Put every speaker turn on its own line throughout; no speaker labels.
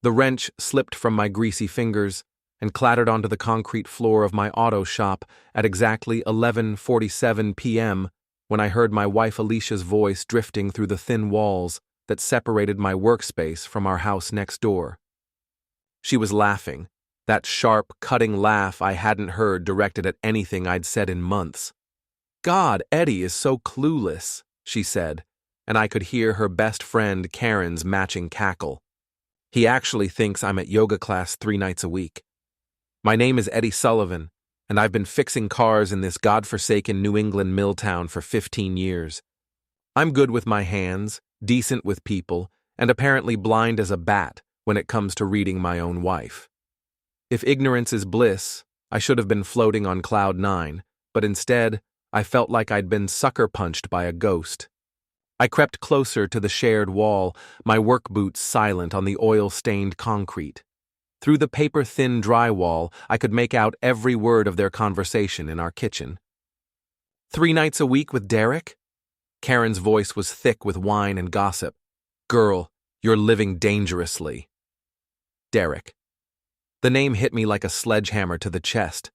The wrench slipped from my greasy fingers and clattered onto the concrete floor of my auto shop at exactly 11:47 p.m. when I heard my wife Alicia's voice drifting through the thin walls that separated my workspace from our house next door. She was laughing, that sharp, cutting laugh I hadn't heard directed at anything I'd said in months. "God, Eddie is so clueless," she said, and I could hear her best friend Karen's matching cackle. "He actually thinks I'm at yoga class 3 nights a week. My name is Eddie Sullivan, and I've been fixing cars in this godforsaken New England mill town for 15 years. I'm good with my hands, decent with people, and apparently blind as a bat when it comes to reading my own wife. If ignorance is bliss, I should have been floating on cloud 9, but instead, I felt like I'd been sucker-punched by a ghost." I crept closer to the shared wall, my work boots silent on the oil-stained concrete. Through the paper-thin drywall, I could make out every word of their conversation in our kitchen. "3 nights a week with Derek?" Karen's voice was thick with wine and gossip. "Girl, you're living dangerously." Derek. The name hit me like a sledgehammer to the chest.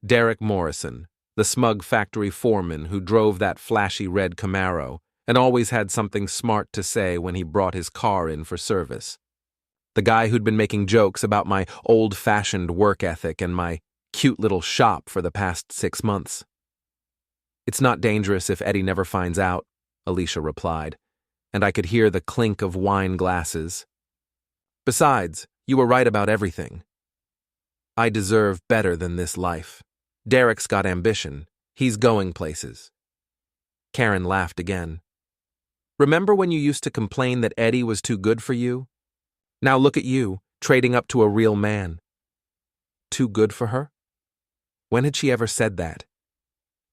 Derek Morrison, the smug factory foreman who drove that flashy red Camaro and always had something smart to say when he brought his car in for service. The guy who'd been making jokes about my old-fashioned work ethic and my cute little shop for the past 6 months. "It's not dangerous if Eddie never finds out," Alicia replied, and I could hear the clink of wine glasses. "Besides, you were right about everything. I deserve better than this life. Derek's got ambition. He's going places." Karen laughed again. "Remember when you used to complain that Eddie was too good for you? Now look at you, trading up to a real man." Too good for her? When had she ever said that?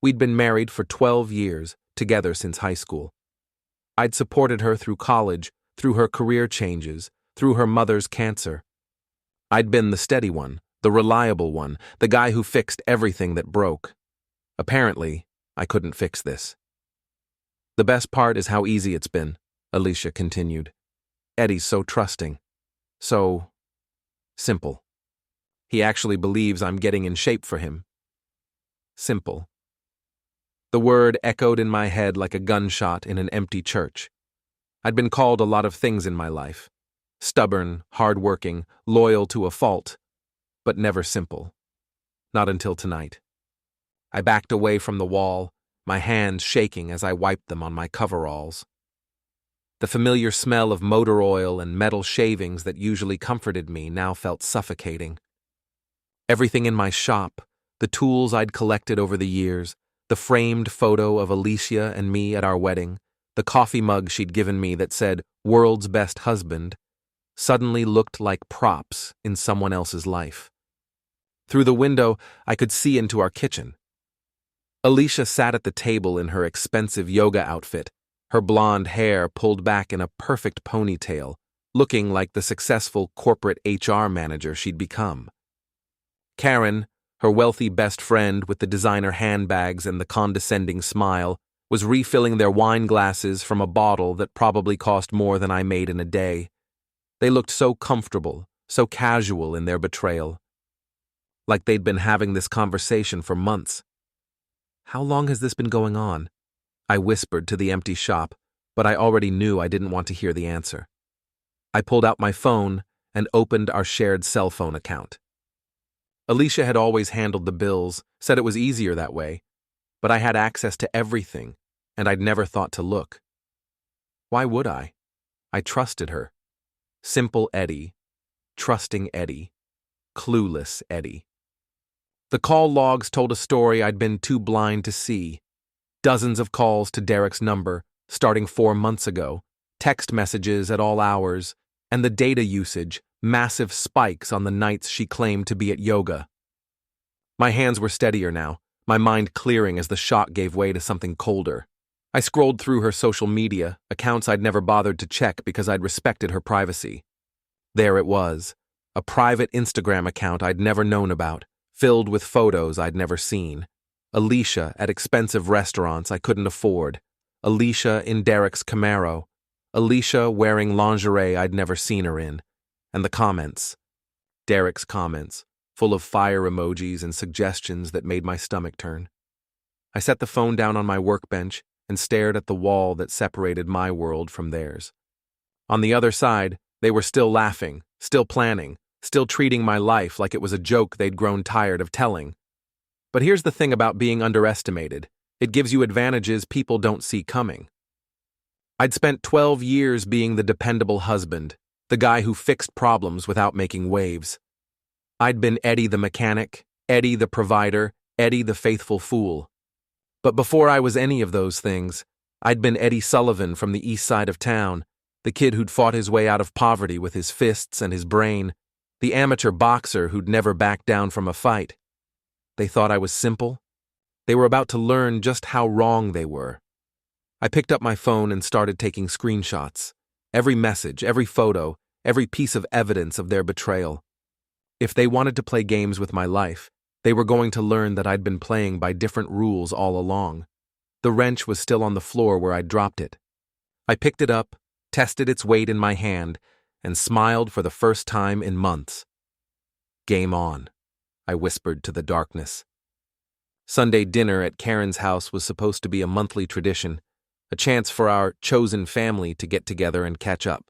We'd been married for 12 years, together since high school. I'd supported her through college, through her career changes, through her mother's cancer. I'd been the steady one, the reliable one, the guy who fixed everything that broke. Apparently, I couldn't fix this. "The best part is how easy it's been," Alicia continued. "Eddie's so trusting. So simple. He actually believes I'm getting in shape for him." Simple. The word echoed in my head like a gunshot in an empty church. I'd been called a lot of things in my life. Stubborn, hard-working, loyal to a fault, but never simple. Not until tonight. I backed away from the wall, my hands shaking as I wiped them on my coveralls. The familiar smell of motor oil and metal shavings that usually comforted me now felt suffocating. Everything in my shop, the tools I'd collected over the years, the framed photo of Alicia and me at our wedding, the coffee mug she'd given me that said, "World's Best Husband," suddenly looked like props in someone else's life. Through the window, I could see into our kitchen. Alicia sat at the table in her expensive yoga outfit, her blonde hair pulled back in a perfect ponytail, looking like the successful corporate HR manager she'd become. Karen, her wealthy best friend with the designer handbags and the condescending smile, was refilling their wine glasses from a bottle that probably cost more than I made in a day. They looked so comfortable, so casual in their betrayal. Like they'd been having this conversation for months. "How long has this been going on?" I whispered to the empty shop, but I already knew I didn't want to hear the answer. I pulled out my phone and opened our shared cell phone account. Alicia had always handled the bills, said it was easier that way, but I had access to everything, and I'd never thought to look. Why would I? I trusted her. Simple Eddie, trusting Eddie, clueless Eddie. The call logs told a story I'd been too blind to see. Dozens of calls to Derek's number, starting 4 months ago, text messages at all hours, and the data usage, massive spikes on the nights she claimed to be at yoga. My hands were steadier now, my mind clearing as the shock gave way to something colder. I scrolled through her social media, accounts I'd never bothered to check because I'd respected her privacy. There it was, a private Instagram account I'd never known about, filled with photos I'd never seen. Alicia at expensive restaurants I couldn't afford. Alicia in Derek's Camaro. Alicia wearing lingerie I'd never seen her in. And the comments. Derek's comments, full of fire emojis and suggestions that made my stomach turn. I set the phone down on my workbench and stared at the wall that separated my world from theirs. On the other side, they were still laughing, still planning, still treating my life like it was a joke they'd grown tired of telling. But here's the thing about being underestimated. It gives you advantages people don't see coming. I'd spent 12 years being the dependable husband, the guy who fixed problems without making waves. I'd been Eddie the mechanic, Eddie the provider, Eddie the faithful fool. But before I was any of those things, I'd been Eddie Sullivan from the east side of town, the kid who'd fought his way out of poverty with his fists and his brain, the amateur boxer who'd never backed down from a fight. They thought I was simple. They were about to learn just how wrong they were. I picked up my phone and started taking screenshots. Every message, every photo, every piece of evidence of their betrayal. If they wanted to play games with my life, they were going to learn that I'd been playing by different rules all along. The wrench was still on the floor where I'd dropped it. I picked it up, tested its weight in my hand, and smiled for the first time in months. Game on, I whispered to the darkness. Sunday dinner at Karen's house was supposed to be a monthly tradition, a chance for our chosen family to get together and catch up.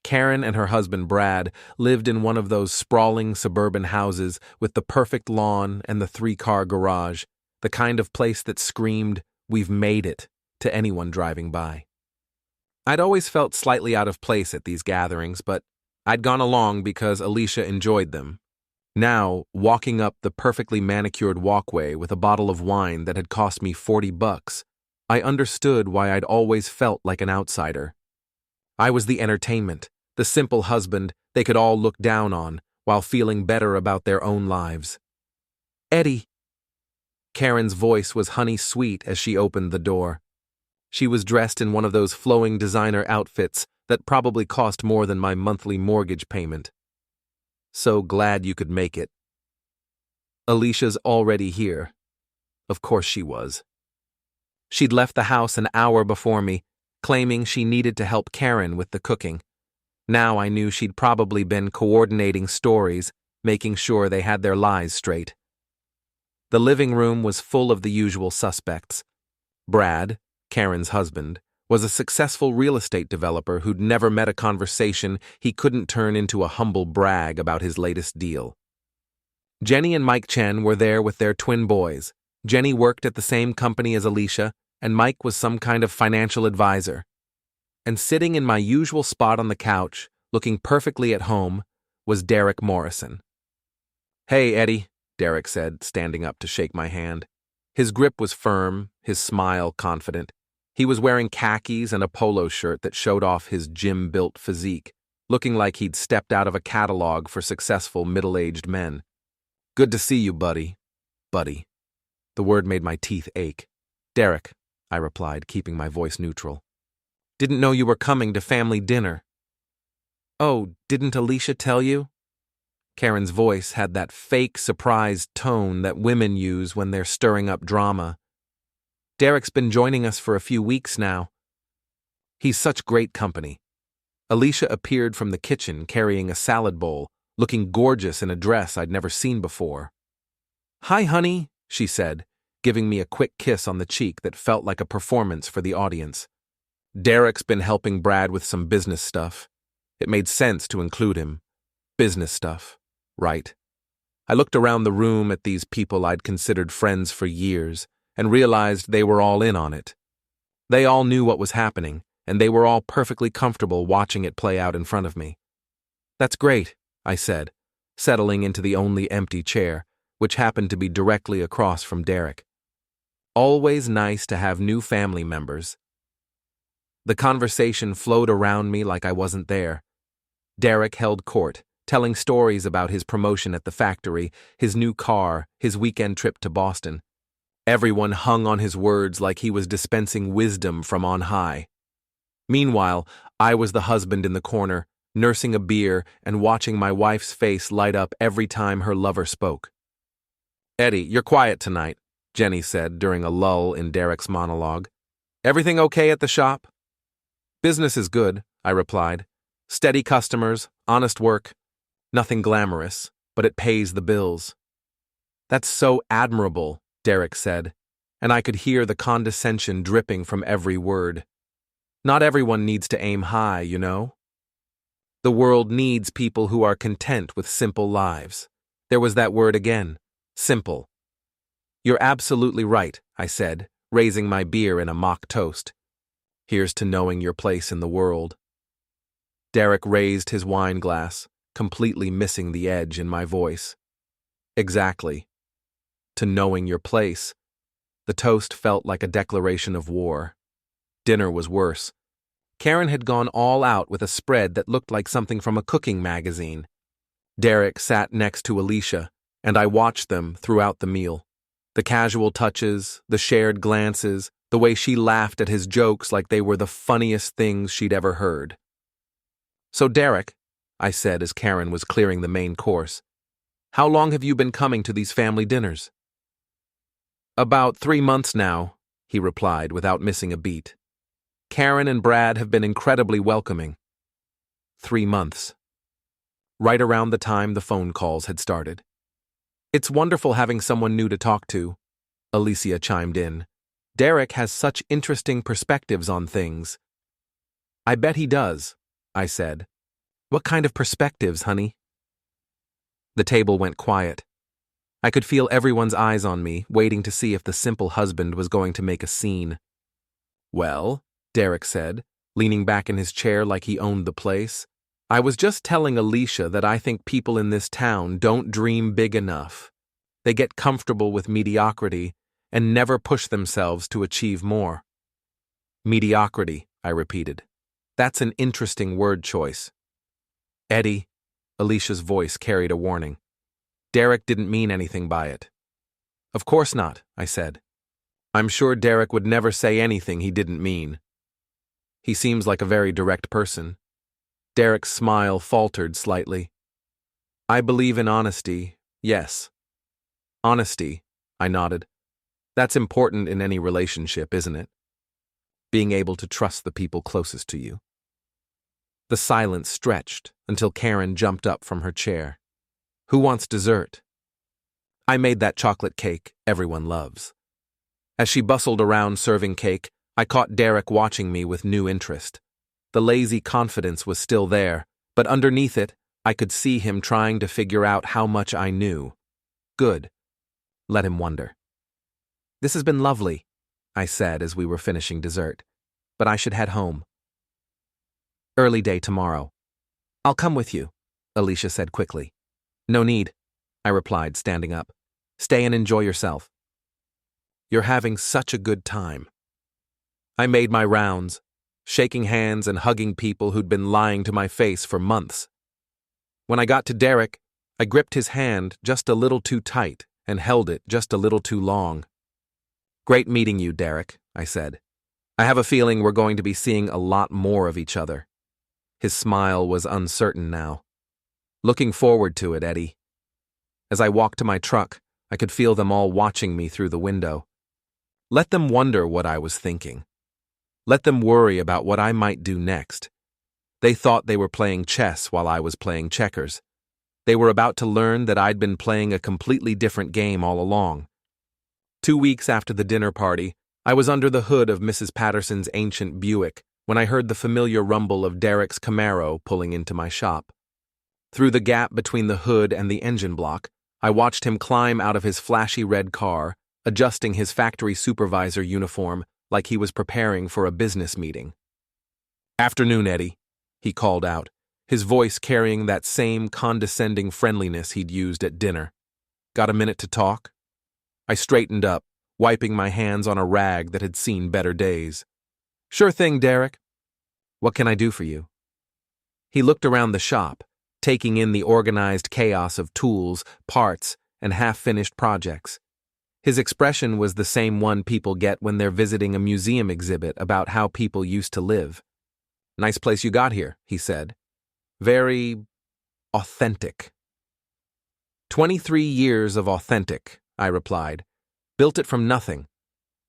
Karen and her husband Brad lived in one of those sprawling suburban houses with the perfect lawn and the 3-car garage, the kind of place that screamed, "We've made it," to anyone driving by. I'd always felt slightly out of place at these gatherings, but I'd gone along because Alicia enjoyed them. Now, walking up the perfectly manicured walkway with a bottle of wine that had cost me $40, I understood why I'd always felt like an outsider. I was the entertainment, the simple husband they could all look down on while feeling better about their own lives. "Eddie." Karen's voice was honey sweet as she opened the door. She was dressed in one of those flowing designer outfits that probably cost more than my monthly mortgage payment. "So glad you could make it." "Alicia's already here." Of course she was. She'd left the house an hour before me, claiming she needed to help Karen with the cooking. Now I knew she'd probably been coordinating stories, making sure they had their lies straight. The living room was full of the usual suspects. Brad, Karen's husband, was a successful real estate developer who'd never met a conversation he couldn't turn into a humble brag about his latest deal. Jenny and Mike Chen were there with their twin boys. Jenny worked at the same company as Alicia, and Mike was some kind of financial advisor. And sitting in my usual spot on the couch, looking perfectly at home, was Derek Morrison. "Hey, Eddie," Derek said, standing up to shake my hand. His grip was firm, his smile confident. He was wearing khakis and a polo shirt that showed off his gym-built physique, looking like he'd stepped out of a catalog for successful middle-aged men. "Good to see you, buddy." Buddy. The word made my teeth ache. "Derek," I replied, keeping my voice neutral. "Didn't know you were coming to family dinner." "Oh, didn't Alicia tell you?" Karen's voice had that fake, surprised tone that women use when they're stirring up drama. "Derek's been joining us for a few weeks now. He's such great company." Alicia appeared from the kitchen carrying a salad bowl, looking gorgeous in a dress I'd never seen before. "Hi, honey," she said, giving me a quick kiss on the cheek that felt like a performance for the audience. Derek's been helping Brad with some business stuff. It made sense to include him. Business stuff, right? I looked around the room at these people I'd considered friends for years and realized they were all in on it. They all knew what was happening, and they were all perfectly comfortable watching it play out in front of me. "That's great," I said, settling into the only empty chair, which happened to be directly across from Derek. Always nice to have new family members. The conversation flowed around me like I wasn't there. Derek held court, telling stories about his promotion at the factory, his new car, his weekend trip to Boston. Everyone hung on his words like he was dispensing wisdom from on high. Meanwhile, I was the husband in the corner, nursing a beer and watching my wife's face light up every time her lover spoke. "Eddie, you're quiet tonight," Jenny said during a lull in Derek's monologue. "Everything okay at the shop?" "Business is good," I replied. Steady customers, honest work, nothing glamorous, but it pays the bills. That's so admirable, Derek said, and I could hear the condescension dripping from every word. Not everyone needs to aim high, you know? The world needs people who are content with simple lives. There was that word again, simple. You're absolutely right, I said, raising my beer in a mock toast. Here's to knowing your place in the world. Derek raised his wine glass, completely missing the edge in my voice. Exactly. To knowing your place. The toast felt like a declaration of war. Dinner was worse. Karen had gone all out with a spread that looked like something from a cooking magazine. Derek sat next to Alicia, and I watched them throughout the meal. The casual touches, the shared glances, the way she laughed at his jokes like they were the funniest things she'd ever heard. So Derek, I said as Karen was clearing the main course, how long have you been coming to these family dinners? About 3 months now, he replied without missing a beat. Karen and Brad have been incredibly welcoming. 3 months. Right around the time the phone calls had started. It's wonderful having someone new to talk to, Alicia chimed in. Derek has such interesting perspectives on things. I bet he does, I said. What kind of perspectives, honey? The table went quiet. I could feel everyone's eyes on me, waiting to see if the simple husband was going to make a scene. Well, Derek said, leaning back in his chair like he owned the place, I was just telling Alicia that I think people in this town don't dream big enough. They get comfortable with mediocrity and never push themselves to achieve more. Mediocrity, I repeated. That's an interesting word choice. Eddie, Alicia's voice carried a warning. Derek didn't mean anything by it. Of course not, I said. I'm sure Derek would never say anything he didn't mean. He seems like a very direct person. Derek's smile faltered slightly. I believe in honesty, yes. Honesty, I nodded. That's important in any relationship, isn't it? Being able to trust the people closest to you. The silence stretched until Karen jumped up from her chair. Who wants dessert? I made that chocolate cake everyone loves. As she bustled around serving cake, I caught Derek watching me with new interest. The lazy confidence was still there, but underneath it, I could see him trying to figure out how much I knew. Good. Let him wonder. This has been lovely, I said as we were finishing dessert, but I should head home. Early day tomorrow. I'll come with you, Alicia said quickly. No need, I replied, standing up. Stay and enjoy yourself. You're having such a good time. I made my rounds, shaking hands and hugging people who'd been lying to my face for months. When I got to Derek, I gripped his hand just a little too tight and held it just a little too long. Great meeting you, Derek, I said. I have a feeling we're going to be seeing a lot more of each other. His smile was uncertain now. Looking forward to it, Eddie. As I walked to my truck, I could feel them all watching me through the window. Let them wonder what I was thinking. Let them worry about what I might do next. They thought they were playing chess while I was playing checkers. They were about to learn that I'd been playing a completely different game all along. 2 weeks after the dinner party, I was under the hood of Mrs. Patterson's ancient Buick when I heard the familiar rumble of Derek's Camaro pulling into my shop. Through the gap between the hood and the engine block, I watched him climb out of his flashy red car, adjusting his factory supervisor uniform like he was preparing for a business meeting. Afternoon, Eddie, he called out, his voice carrying that same condescending friendliness he'd used at dinner. Got a minute to talk? I straightened up, wiping my hands on a rag that had seen better days. Sure thing, Derek. What can I do for you? He looked around the shop, taking in the organized chaos of tools, parts, and half-finished projects. His expression was the same one people get when they're visiting a museum exhibit about how people used to live. Nice place you got here, he said. Very authentic. 23 years of authentic, I replied. Built it from nothing.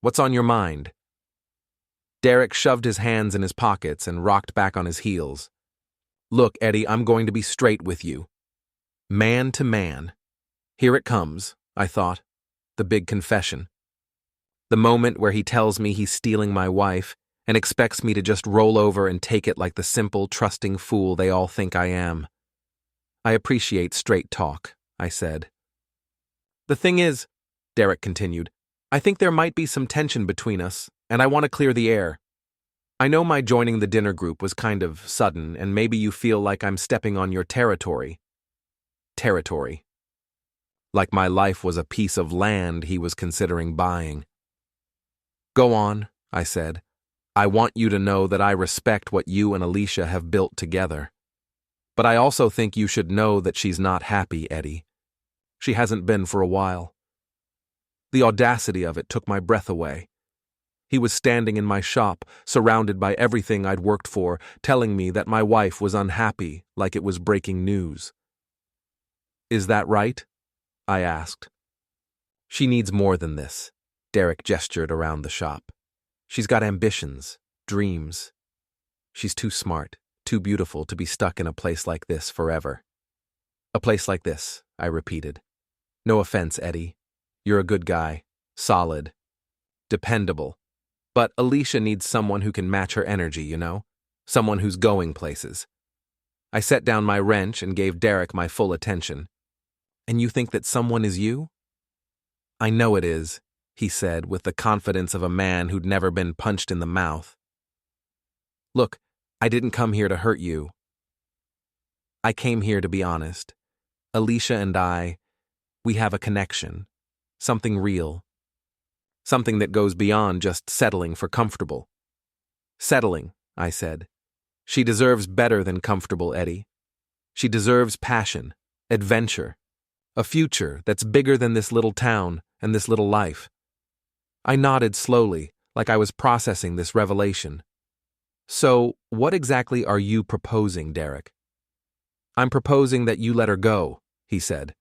What's on your mind? Derek shoved his hands in his pockets and rocked back on his heels. Look, Eddie, I'm going to be straight with you. Man to man. Here it comes, I thought. The big confession. The moment where he tells me he's stealing my wife and expects me to just roll over and take it like the simple, trusting fool they all think I am. I appreciate straight talk, I said. The thing is, Derek continued, I think there might be some tension between us, and I want to clear the air. I know my joining the dinner group was kind of sudden, and maybe you feel like I'm stepping on your territory. Territory. Like my life was a piece of land he was considering buying. Go on, I said. I want you to know that I respect what you and Alicia have built together. But I also think you should know that she's not happy, Eddie. She hasn't been for a while. The audacity of it took my breath away. He was standing in my shop, surrounded by everything I'd worked for, telling me that my wife was unhappy, like it was breaking news. Is that right? I asked. She needs more than this, Derek gestured around the shop. She's got ambitions, dreams. She's too smart, too beautiful to be stuck in a place like this forever. A place like this, I repeated. No offense, Eddie. You're a good guy, solid, dependable. But Alicia needs someone who can match her energy, you know? Someone who's going places. I set down my wrench and gave Derek my full attention. And you think that someone is you? I know it is, he said with the confidence of a man who'd never been punched in the mouth. Look, I didn't come here to hurt you. I came here to be honest. Alicia and I, we have a connection. Something real. Something that goes beyond just settling for comfortable. Settling, I said. She deserves better than comfortable, Eddie. She deserves passion, adventure, a future that's bigger than this little town and this little life. I nodded slowly, like I was processing this revelation. So, what exactly are you proposing, Derek? I'm proposing that you let her go, he said.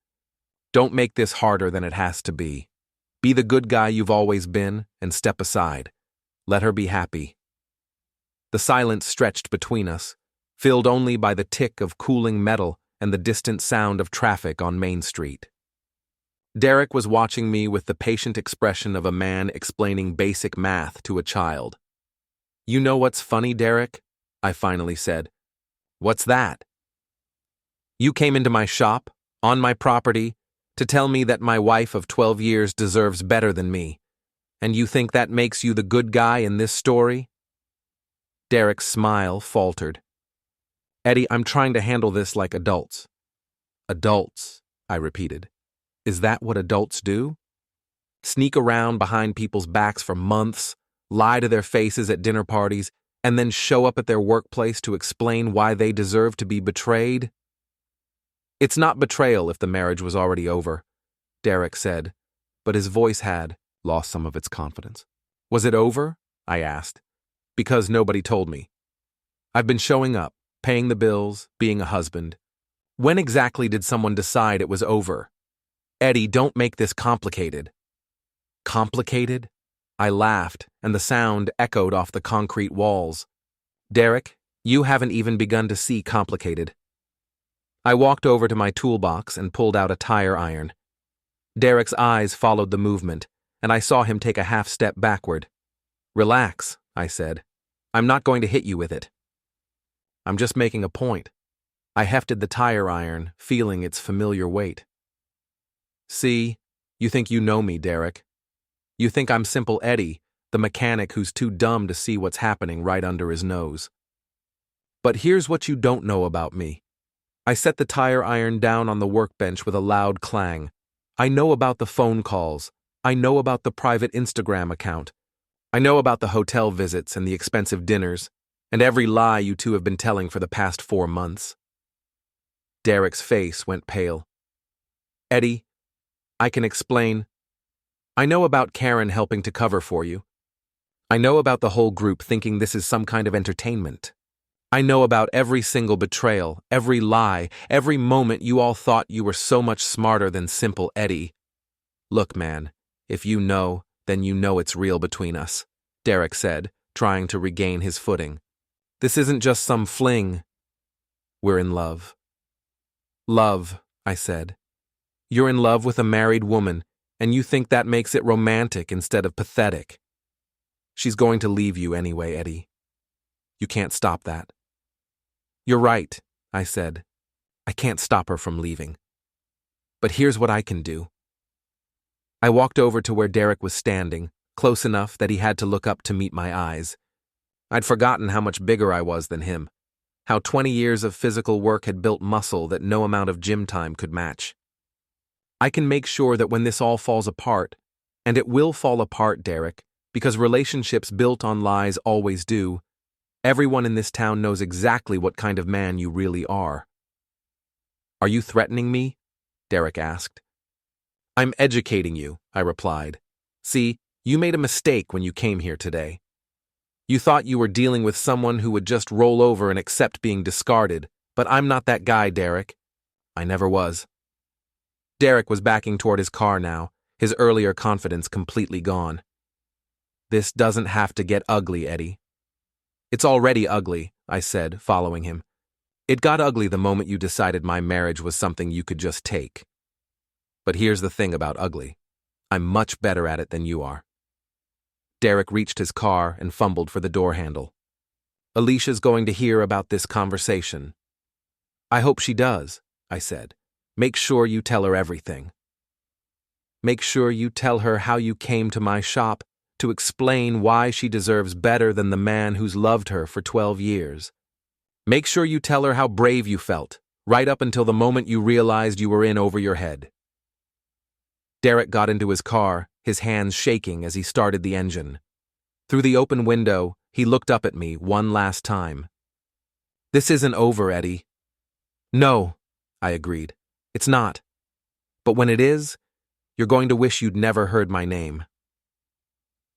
Don't make this harder than it has to be. Be the good guy you've always been and step aside. Let her be happy. The silence stretched between us, filled only by the tick of cooling metal and the distant sound of traffic on Main Street. Derek was watching me with the patient expression of a man explaining basic math to a child. You know what's funny, Derek? I finally said. What's that? You came into my shop, on my property, to tell me that my wife of 12 years deserves better than me, and you think that makes you the good guy in this story? Derek's smile faltered. Eddie, I'm trying to handle this like adults. Adults, I repeated. Is that what adults do? Sneak around behind people's backs for months, lie to their faces at dinner parties, and then show up at their workplace to explain why they deserve to be betrayed? It's not betrayal if the marriage was already over, Derek said, but his voice had lost some of its confidence. Was it over? I asked. Because nobody told me. I've been showing up, paying the bills, being a husband. When exactly did someone decide it was over? Eddie, don't make this complicated. Complicated? I laughed, and the sound echoed off the concrete walls. Derek, you haven't even begun to see complicated. I walked over to my toolbox and pulled out a tire iron. Derek's eyes followed the movement, and I saw him take a half step backward. Relax, I said. I'm not going to hit you with it. I'm just making a point. I hefted the tire iron, feeling its familiar weight. See, you think you know me, Derek. You think I'm simple Eddie, the mechanic who's too dumb to see what's happening right under his nose. But here's what you don't know about me. I set the tire iron down on the workbench with a loud clang. I know about the phone calls. I know about the private Instagram account. I know about the hotel visits and the expensive dinners, and every lie you two have been telling for the past 4 months. Derek's face went pale. Eddie, I can explain. I know about Karen helping to cover for you. I know about the whole group thinking this is some kind of entertainment. I know about every single betrayal, every lie, every moment you all thought you were so much smarter than simple Eddie. Look, man, if you know, then you know it's real between us, Derek said, trying to regain his footing. This isn't just some fling. We're in love. Love, I said. You're in love with a married woman, and you think that makes it romantic instead of pathetic. She's going to leave you anyway, Eddie. You can't stop that. You're right, I said. I can't stop her from leaving. But here's what I can do. I walked over to where Derek was standing, close enough that he had to look up to meet my eyes. I'd forgotten how much bigger I was than him, how 20 years of physical work had built muscle that no amount of gym time could match. I can make sure that when this all falls apart, and it will fall apart, Derek, because relationships built on lies always do, everyone in this town knows exactly what kind of man you really are. Are you threatening me? Derek asked. I'm educating you, I replied. See, you made a mistake when you came here today. You thought you were dealing with someone who would just roll over and accept being discarded, but I'm not that guy, Derek. I never was. Derek was backing toward his car now, his earlier confidence completely gone. This doesn't have to get ugly, Eddie. It's already ugly, I said, following him. It got ugly the moment you decided my marriage was something you could just take. But here's the thing about ugly. I'm much better at it than you are. Derek reached his car and fumbled for the door handle. Alicia's going to hear about this conversation. I hope she does, I said. Make sure you tell her everything. Make sure you tell her how you came to my shop to explain why she deserves better than the man who's loved her for 12 years. Make sure you tell her how brave you felt, right up until the moment you realized you were in over your head. Derek got into his car, his hands shaking as he started the engine. Through the open window, he looked up at me one last time. This isn't over, Eddie. No, I agreed. It's not. But when it is, you're going to wish you'd never heard my name.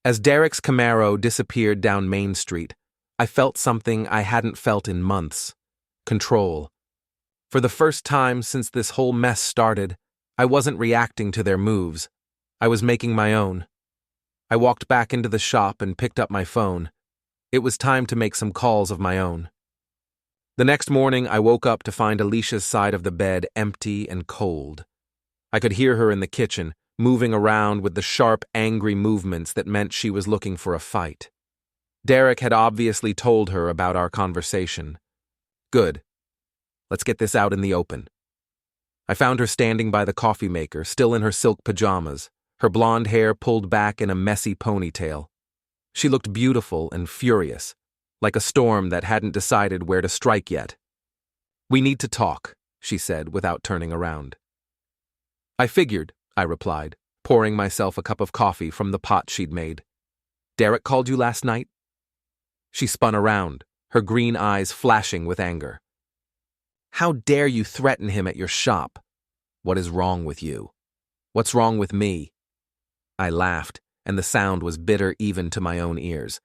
As Derek's Camaro disappeared down Main Street, I felt something I hadn't felt in months. Control. For the first time since this whole mess started, I wasn't reacting to their moves. I was making my own. I walked back into the shop and picked up my phone. It was time to make some calls of my own. The next morning, I woke up to find Alicia's side of the bed empty and cold. I could hear her in the kitchen, moving around with the sharp, angry movements that meant she was looking for a fight. Derek had obviously told her about our conversation. Good. Let's get this out in the open. I found her standing by the coffee maker, still in her silk pajamas, her blonde hair pulled back in a messy ponytail. She looked beautiful and furious, like a storm that hadn't decided where to strike yet. We need to talk, she said without turning around. I figured, I replied, pouring myself a cup of coffee from the pot she'd made. Derek called you last night? She spun around, her green eyes flashing with anger. How dare you threaten him at your shop? What is wrong with you? What's wrong with me? I laughed, and the sound was bitter even to my own ears.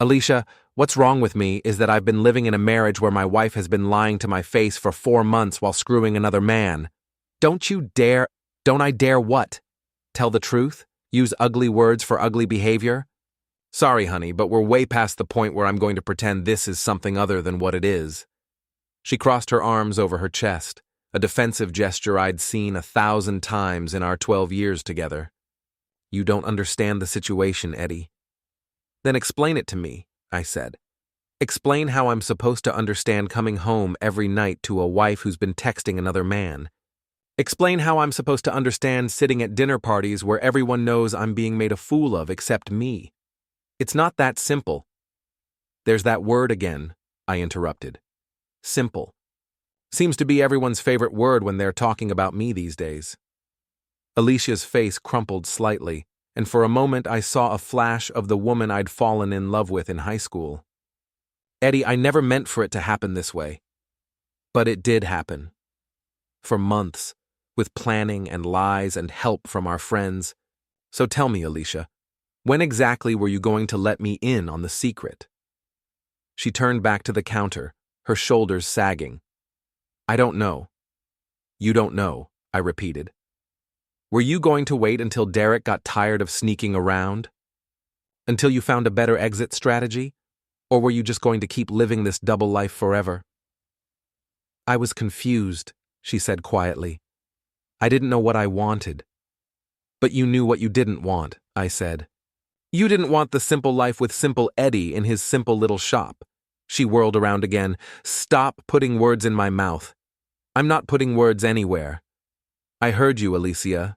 Alicia, what's wrong with me is that I've been living in a marriage where my wife has been lying to my face for 4 months while screwing another man. Don't I dare what? Tell the truth? Use ugly words for ugly behavior? Sorry, honey, but we're way past the point where I'm going to pretend this is something other than what it is. She crossed her arms over her chest, a defensive gesture I'd seen 1,000 times in our 12 years together. You don't understand the situation, Eddie. Then explain it to me, I said. Explain how I'm supposed to understand coming home every night to a wife who's been texting another man. Explain how I'm supposed to understand sitting at dinner parties where everyone knows I'm being made a fool of except me. It's not that simple. There's that word again, I interrupted. Simple. Seems to be everyone's favorite word when they're talking about me these days. Alicia's face crumpled slightly, and for a moment I saw a flash of the woman I'd fallen in love with in high school. Eddie, I never meant for it to happen this way. But it did happen. For months, with planning and lies and help from our friends. So tell me, Alicia, when exactly were you going to let me in on the secret? She turned back to the counter, her shoulders sagging. I don't know. You don't know, I repeated. Were you going to wait until Derek got tired of sneaking around? Until you found a better exit strategy? Or were you just going to keep living this double life forever? I was confused, she said quietly. I didn't know what I wanted. But you knew what you didn't want, I said. You didn't want the simple life with simple Eddie in his simple little shop. She whirled around again. Stop putting words in my mouth. I'm not putting words anywhere. I heard you, Alicia.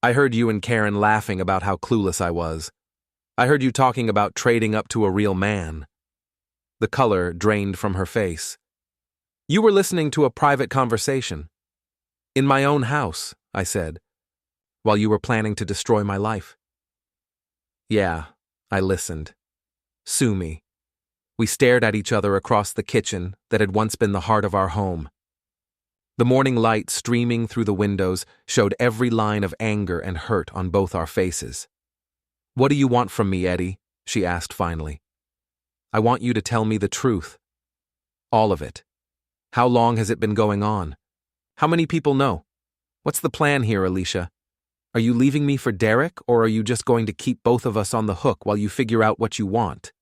I heard you and Karen laughing about how clueless I was. I heard you talking about trading up to a real man. The color drained from her face. You were listening to a private conversation. In my own house, I said, while you were planning to destroy my life. Yeah, I listened. Sue me. We stared at each other across the kitchen that had once been the heart of our home. The morning light streaming through the windows showed every line of anger and hurt on both our faces. What do you want from me, Eddie? She asked finally. I want you to tell me the truth. All of it. How long has it been going on? How many people know? What's the plan here, Alicia? Are you leaving me for Derek, or are you just going to keep both of us on the hook while you figure out what you want?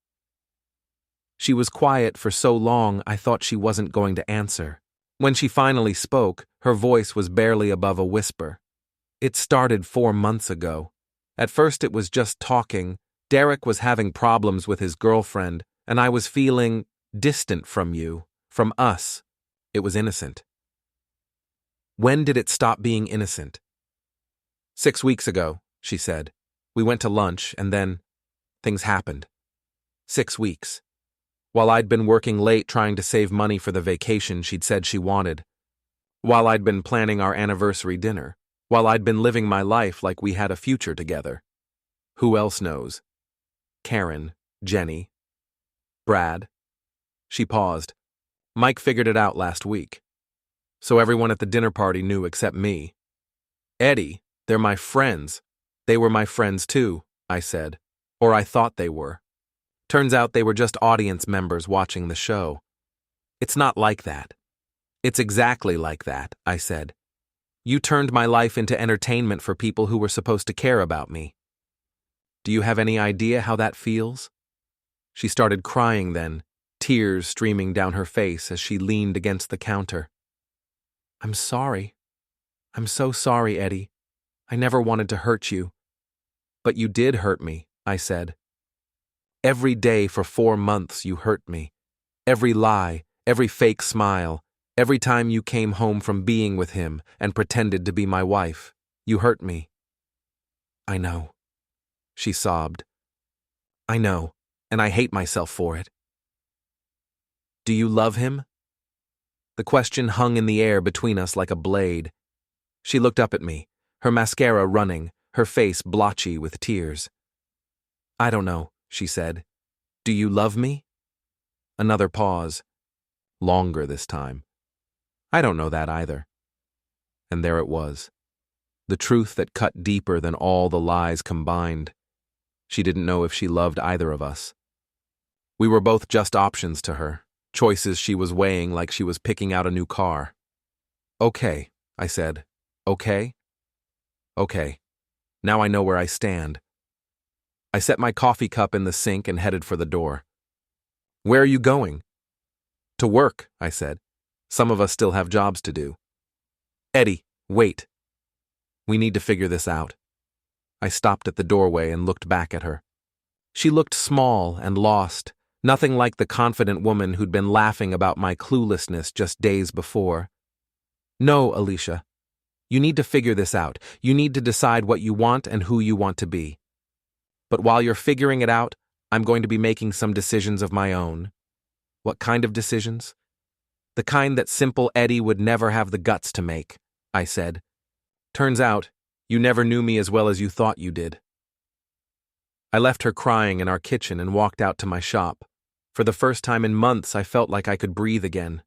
She was quiet for so long I thought she wasn't going to answer. When she finally spoke, her voice was barely above a whisper. It started 4 months ago. At first it was just talking. Derek was having problems with his girlfriend, and I was feeling distant from you, from us. It was innocent. When did it stop being innocent? 6 weeks ago, she said. We went to lunch, and then things happened. 6 weeks. While I'd been working late trying to save money for the vacation she'd said she wanted. While I'd been planning our anniversary dinner. While I'd been living my life like we had a future together. Who else knows? Karen, Jenny, Brad. She paused. Mike figured it out last week. So everyone at the dinner party knew except me. Eddie, they're my friends. They were my friends too, I said. Or I thought they were. Turns out they were just audience members watching the show. It's not like that. It's exactly like that, I said. You turned my life into entertainment for people who were supposed to care about me. Do you have any idea how that feels? She started crying then, tears streaming down her face as she leaned against the counter. I'm sorry. I'm so sorry, Eddie. I never wanted to hurt you. But you did hurt me, I said. Every day for 4 months you hurt me. Every lie, every fake smile, every time you came home from being with him and pretended to be my wife, you hurt me. I know. She sobbed. I know, and I hate myself for it. Do you love him? The question hung in the air between us like a blade. She looked up at me, her mascara running, her face blotchy with tears. I don't know, she said. Do you love me? Another pause. Longer this time. I don't know that either. And there it was. The truth that cut deeper than all the lies combined. She didn't know if she loved either of us. We were both just options to her, choices she was weighing like she was picking out a new car. Okay, I said. Okay? Okay. Now I know where I stand. I set my coffee cup in the sink and headed for the door. Where are you going? To work, I said. Some of us still have jobs to do. Eddie, wait. We need to figure this out. I stopped at the doorway and looked back at her. She looked small and lost, nothing like the confident woman who'd been laughing about my cluelessness just days before. No, Alicia. You need to figure this out. You need to decide what you want and who you want to be. But while you're figuring it out, I'm going to be making some decisions of my own. What kind of decisions? The kind that simple Eddie would never have the guts to make, I said. Turns out, you never knew me as well as you thought you did. I left her crying in our kitchen and walked out to my shop. For the first time in months, I felt like I could breathe again.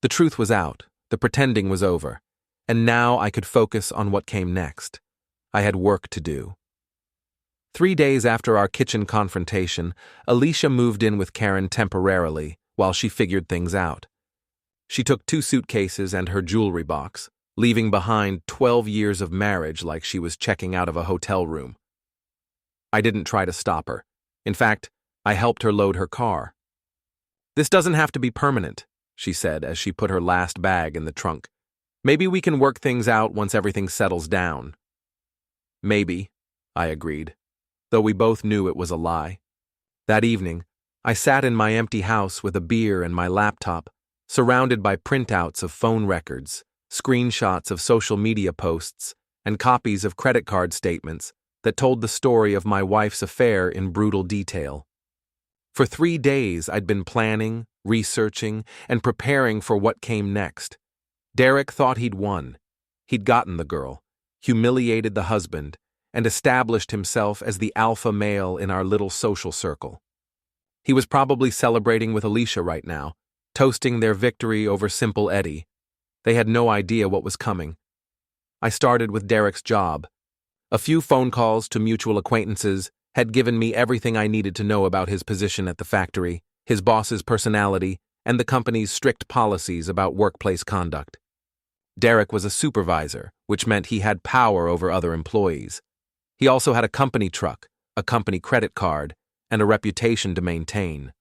The truth was out, the pretending was over, and now I could focus on what came next. I had work to do. 3 days after our kitchen confrontation, Alicia moved in with Karen temporarily while she figured things out. She took 2 suitcases and her jewelry box, leaving behind 12 years of marriage like she was checking out of a hotel room. I didn't try to stop her. In fact, I helped her load her car. This doesn't have to be permanent, she said as she put her last bag in the trunk. Maybe we can work things out once everything settles down. Maybe, I agreed, though we both knew it was a lie. That evening, I sat in my empty house with a beer and my laptop, surrounded by printouts of phone records, screenshots of social media posts, and copies of credit card statements that told the story of my wife's affair in brutal detail. For 3 days, I'd been planning, researching, and preparing for what came next. Derek thought he'd won. He'd gotten the girl, humiliated the husband, and established himself as the alpha male in our little social circle. He was probably celebrating with Alicia right now, toasting their victory over simple Eddie. They had no idea what was coming. I started with Derek's job. A few phone calls to mutual acquaintances had given me everything I needed to know about his position at the factory, his boss's personality, and the company's strict policies about workplace conduct. Derek was a supervisor, which meant he had power over other employees. He also had a company truck, a company credit card, and a reputation to maintain.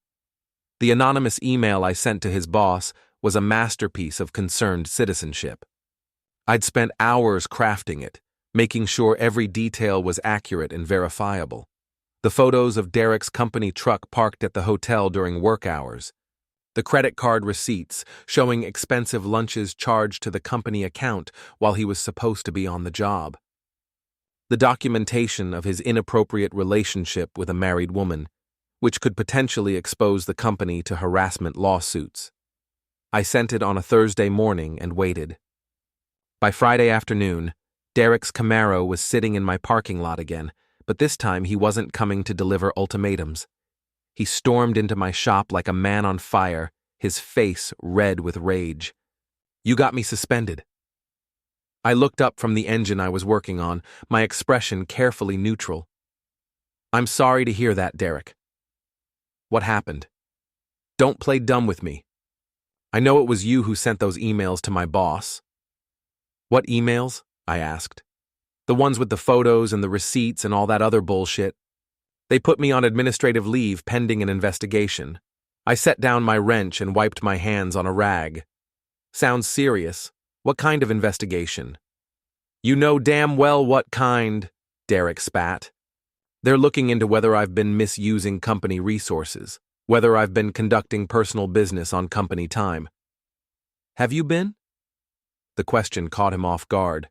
The anonymous email I sent to his boss was a masterpiece of concerned citizenship. I'd spent hours crafting it, making sure every detail was accurate and verifiable. The photos of Derek's company truck parked at the hotel during work hours. The credit card receipts showing expensive lunches charged to the company account while he was supposed to be on the job. The documentation of his inappropriate relationship with a married woman, which could potentially expose the company to harassment lawsuits. I sent it on a Thursday morning and waited. By Friday afternoon, Derek's Camaro was sitting in my parking lot again, but this time he wasn't coming to deliver ultimatums. He stormed into my shop like a man on fire, his face red with rage. "You got me suspended." I looked up from the engine I was working on, my expression carefully neutral. "I'm sorry to hear that, Derek." "What happened?" "Don't play dumb with me. I know it was you who sent those emails to my boss." "What emails?" I asked. "The ones with the photos and the receipts and all that other bullshit. They put me on administrative leave pending an investigation." I set down my wrench and wiped my hands on a rag. "Sounds serious. What kind of investigation?" "You know damn well what kind," Derek spat. "They're looking into whether I've been misusing company resources, whether I've been conducting personal business on company time." "Have you been?" The question caught him off guard.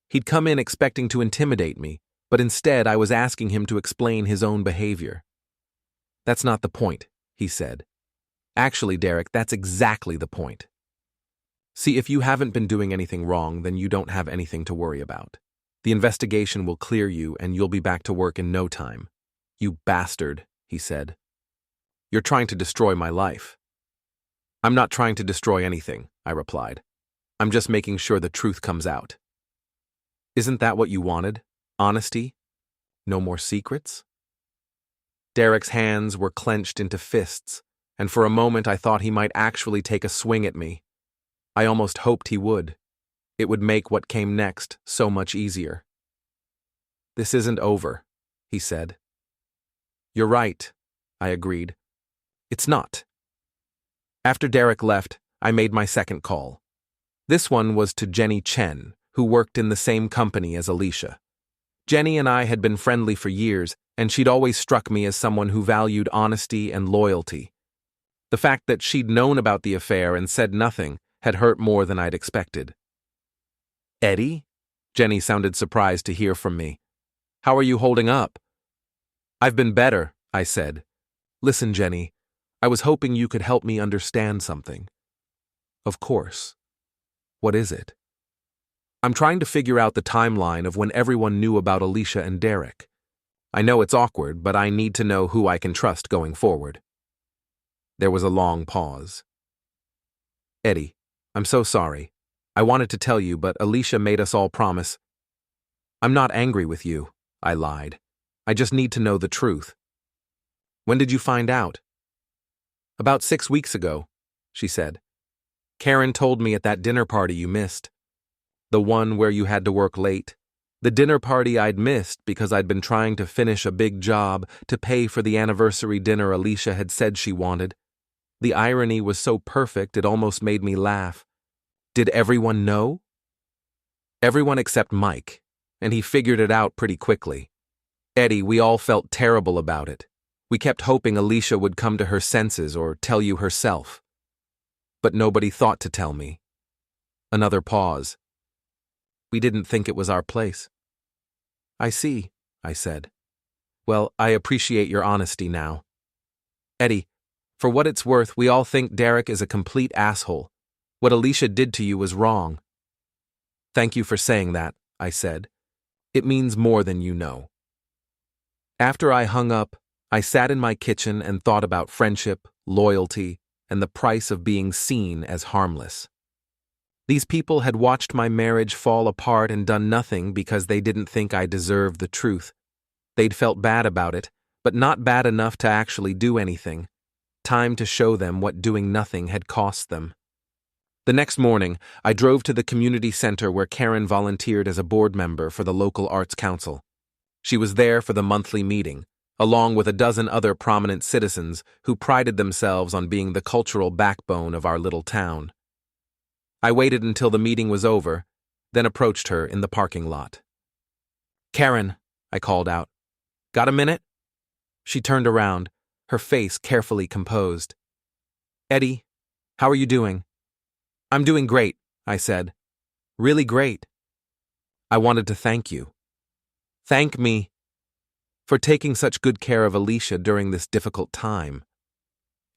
He'd come in expecting to intimidate me, but instead I was asking him to explain his own behavior. "That's not the point," he said. "Actually, Derek, that's exactly the point. See, if you haven't been doing anything wrong, then you don't have anything to worry about. The investigation will clear you and you'll be back to work in no time." "You bastard," he said. "You're trying to destroy my life." "I'm not trying to destroy anything," I replied. "I'm just making sure the truth comes out." "Isn't that what you wanted? Honesty? No more secrets?" Derek's hands were clenched into fists, and for a moment I thought he might actually take a swing at me. I almost hoped he would. It would make what came next so much easier. "This isn't over," he said. "You're right," I agreed. "It's not." After Derek left, I made my second call. This one was to Jenny Chen, who worked in the same company as Alicia. Jenny and I had been friendly for years, and she'd always struck me as someone who valued honesty and loyalty. The fact that she'd known about the affair and said nothing had hurt more than I'd expected. "Eddie?" Jenny sounded surprised to hear from me. "How are you holding up?" "I've been better," I said. "Listen, Jenny, I was hoping you could help me understand something." "Of course. What is it?" "I'm trying to figure out the timeline of when everyone knew about Alicia and Derek. I know it's awkward, but I need to know who I can trust going forward." There was a long pause. "Eddie, I'm so sorry. I wanted to tell you, but Alicia made us all promise." "I'm not angry with you," I lied. "I just need to know the truth." "When did you find out?" "About 6 weeks ago," she said. "Karen told me at that dinner party you missed. The one where you had to work late. The dinner party I'd missed because I'd been trying to finish a big job to pay for the anniversary dinner Alicia had said she wanted. The irony was so perfect it almost made me laugh. Did everyone know? Everyone except Mike, and he figured it out pretty quickly. Eddie, we all felt terrible about it. We kept hoping Alicia would come to her senses or tell you herself. But nobody thought to tell me. Another pause. We didn't think it was our place. I see, I said. Well, I appreciate your honesty now. Eddie, for what it's worth, we all think Derek is a complete asshole. What Alicia did to you was wrong. Thank you for saying that, I said. It means more than you know. After I hung up, I sat in my kitchen and thought about friendship, loyalty, and the price of being seen as harmless. These people had watched my marriage fall apart and done nothing because they didn't think I deserved the truth. They'd felt bad about it, but not bad enough to actually do anything. Time to show them what doing nothing had cost them. The next morning, I drove to the community center where Karen volunteered as a board member for the local arts council. She was there for the monthly meeting, along with a dozen other prominent citizens who prided themselves on being the cultural backbone of our little town. I waited until the meeting was over, then approached her in the parking lot. Karen, I called out. Got a minute? She turned around, her face carefully composed. Eddie, how are you doing? I'm doing great, I said. Really great. I wanted to thank you. Thank me for taking such good care of Alicia during this difficult time.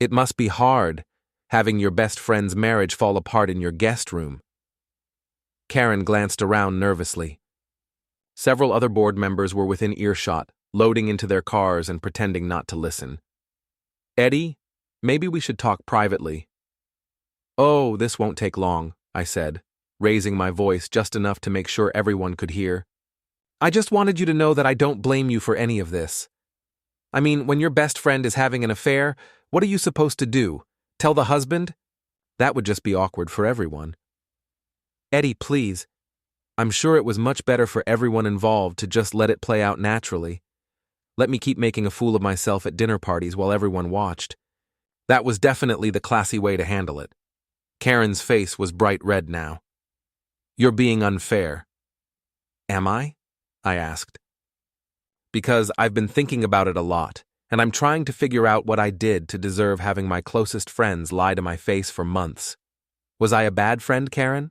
It must be hard, having your best friend's marriage fall apart in your guest room. Karen glanced around nervously. Several other board members were within earshot, loading into their cars and pretending not to listen. Eddie, maybe we should talk privately. Oh, this won't take long, I said, raising my voice just enough to make sure everyone could hear. I just wanted you to know that I don't blame you for any of this. I mean, when your best friend is having an affair, what are you supposed to do? Tell the husband? That would just be awkward for everyone. Eddie, please. I'm sure it was much better for everyone involved to just let it play out naturally. Let me keep making a fool of myself at dinner parties while everyone watched. That was definitely the classy way to handle it. Karen's face was bright red now. You're being unfair. Am I? I asked. Because I've been thinking about it a lot, and I'm trying to figure out what I did to deserve having my closest friends lie to my face for months. Was I a bad friend, Karen?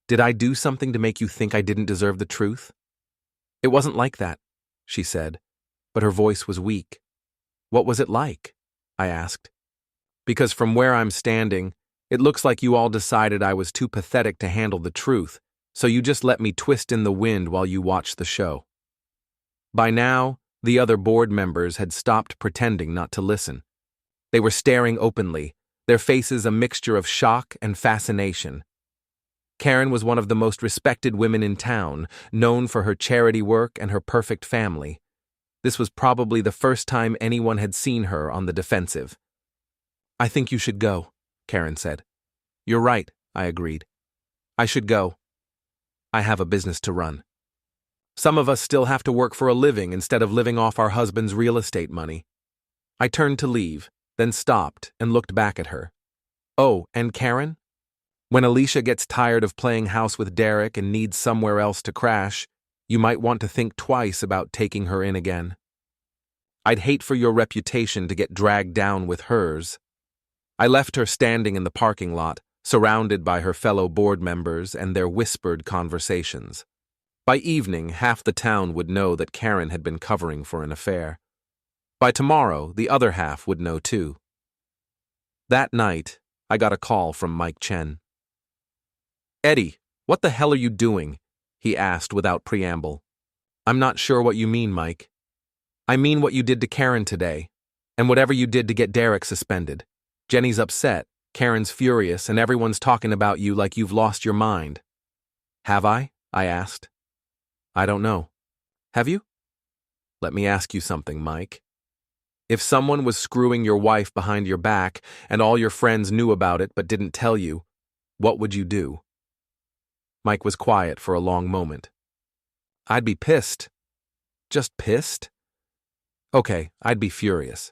Did I do something to make you think I didn't deserve the truth? It wasn't like that, she said, but her voice was weak. What was it like? I asked. Because from where I'm standing, it looks like you all decided I was too pathetic to handle the truth, so you just let me twist in the wind while you watched the show. By now, the other board members had stopped pretending not to listen. They were staring openly, their faces a mixture of shock and fascination. Karen was one of the most respected women in town, known for her charity work and her perfect family. This was probably the first time anyone had seen her on the defensive. I think you should go, Karen said. You're right, I agreed. I should go. I have a business to run. Some of us still have to work for a living instead of living off our husband's real estate money. I turned to leave, then stopped and looked back at her. Oh, and Karen? When Alicia gets tired of playing house with Derek and needs somewhere else to crash, you might want to think twice about taking her in again. I'd hate for your reputation to get dragged down with hers. I left her standing in the parking lot, surrounded by her fellow board members and their whispered conversations. By evening, half the town would know that Karen had been covering for an affair. By tomorrow, the other half would know too. That night, I got a call from Mike Chen. Eddie, what the hell are you doing? He asked without preamble. I'm not sure what you mean, Mike. I mean what you did to Karen today, and whatever you did to get Derek suspended. Jenny's upset, Karen's furious, and everyone's talking about you like you've lost your mind. Have I? I asked. I don't know. Have you? Let me ask you something, Mike. If someone was screwing your wife behind your back and all your friends knew about it but didn't tell you, what would you do? Mike was quiet for a long moment. I'd be pissed. Just pissed? Okay, I'd be furious.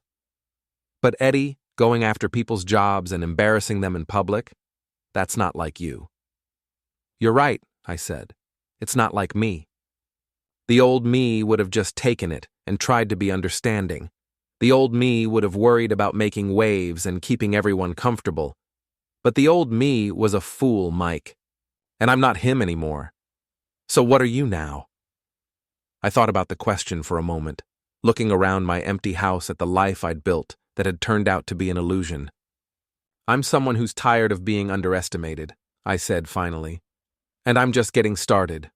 But Eddie, going after people's jobs and embarrassing them in public. That's not like you." "You're right," I said. "It's not like me." The old me would have just taken it and tried to be understanding. The old me would have worried about making waves and keeping everyone comfortable. But the old me was a fool, Mike. And I'm not him anymore. So what are you now? I thought about the question for a moment, looking around my empty house at the life I'd built that had turned out to be an illusion. "I'm someone who's tired of being underestimated," I said finally. "And I'm just getting started."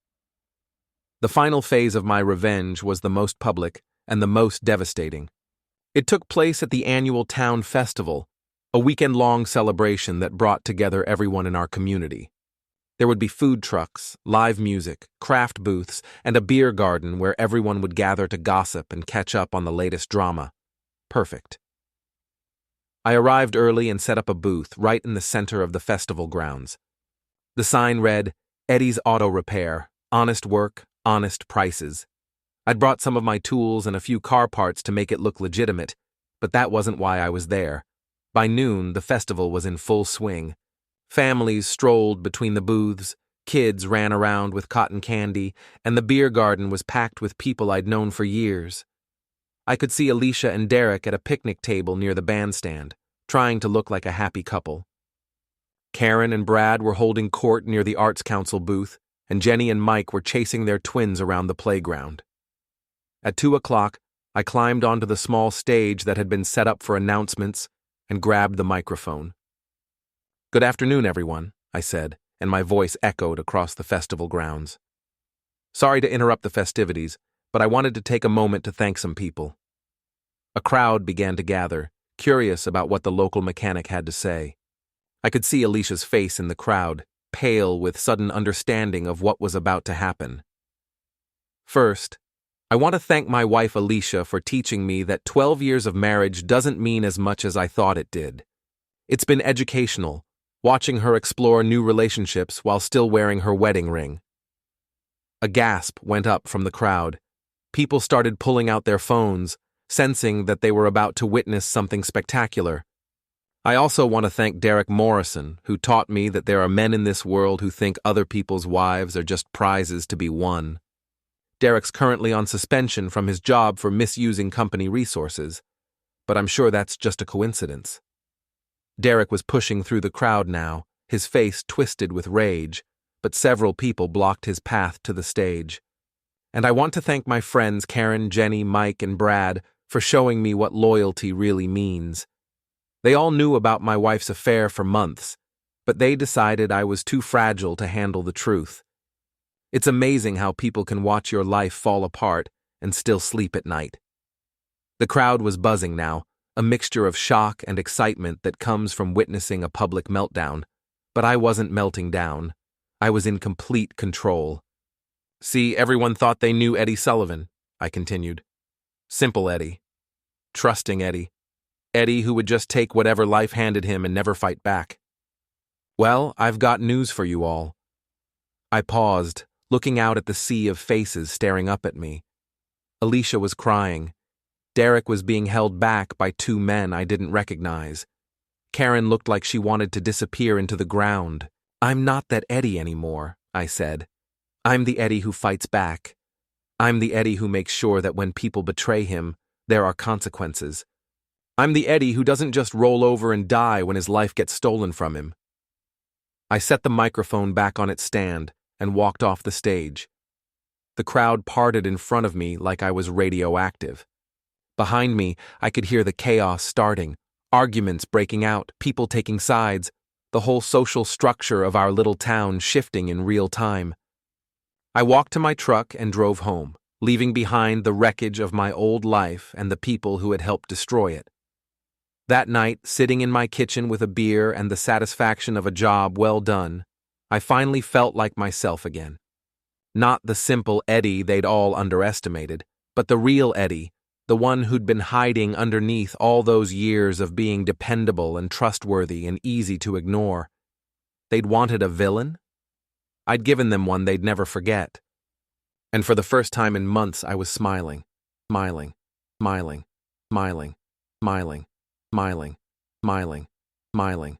The final phase of my revenge was the most public and the most devastating. It took place at the annual town festival, a weekend-long celebration that brought together everyone in our community. There would be food trucks, live music, craft booths, and a beer garden where everyone would gather to gossip and catch up on the latest drama. Perfect. I arrived early and set up a booth right in the center of the festival grounds. The sign read, "Eddie's Auto Repair, honest work, honest prices." I'd brought some of my tools and a few car parts to make it look legitimate, but that wasn't why I was there. By noon, the festival was in full swing. Families strolled between the booths, kids ran around with cotton candy, and the beer garden was packed with people I'd known for years. I could see Alicia and Derek at a picnic table near the bandstand, trying to look like a happy couple. Karen and Brad were holding court near the Arts Council booth, and Jenny and Mike were chasing their twins around the playground. At 2 o'clock, I climbed onto the small stage that had been set up for announcements and grabbed the microphone. "Good afternoon, everyone," I said, and my voice echoed across the festival grounds. "Sorry to interrupt the festivities, but I wanted to take a moment to thank some people." A crowd began to gather, curious about what the local mechanic had to say. I could see Alicia's face in the crowd, pale with sudden understanding of what was about to happen. "First, I want to thank my wife Alicia for teaching me that 12 years of marriage doesn't mean as much as I thought it did. It's been educational, watching her explore new relationships while still wearing her wedding ring." A gasp went up from the crowd. People started pulling out their phones, sensing that they were about to witness something spectacular. I also want to thank Derek Morrison, who taught me that there are men in this world who think other people's wives are just prizes to be won. Derek's currently on suspension from his job for misusing company resources, but I'm sure that's just a coincidence. Derek was pushing through the crowd now, his face twisted with rage, but several people blocked his path to the stage. And I want to thank my friends Karen, Jenny, Mike, and Brad for showing me what loyalty really means. They all knew about my wife's affair for months, but they decided I was too fragile to handle the truth. It's amazing how people can watch your life fall apart and still sleep at night. The crowd was buzzing now, a mixture of shock and excitement that comes from witnessing a public meltdown. But I wasn't melting down. I was in complete control. "See, everyone thought they knew Eddie Sullivan," I continued. "Simple Eddie. Trusting Eddie. Eddie who would just take whatever life handed him and never fight back. Well, I've got news for you all." I paused, looking out at the sea of faces staring up at me. Alicia was crying. Derek was being held back by two men I didn't recognize. Karen looked like she wanted to disappear into the ground. "I'm not that Eddie anymore," I said. "I'm the Eddie who fights back. I'm the Eddie who makes sure that when people betray him, there are consequences. I'm the Eddie who doesn't just roll over and die when his life gets stolen from him." I set the microphone back on its stand and walked off the stage. The crowd parted in front of me like I was radioactive. Behind me, I could hear the chaos starting, arguments breaking out, people taking sides, the whole social structure of our little town shifting in real time. I walked to my truck and drove home, leaving behind the wreckage of my old life and the people who had helped destroy it. That night, sitting in my kitchen with a beer and the satisfaction of a job well done, I finally felt like myself again. Not the simple Eddie they'd all underestimated, but the real Eddie, the one who'd been hiding underneath all those years of being dependable and trustworthy and easy to ignore. They'd wanted a villain? I'd given them one they'd never forget. And for the first time in months, I was smiling, smiling, smiling, smiling, smiling, smiling, smiling, smiling.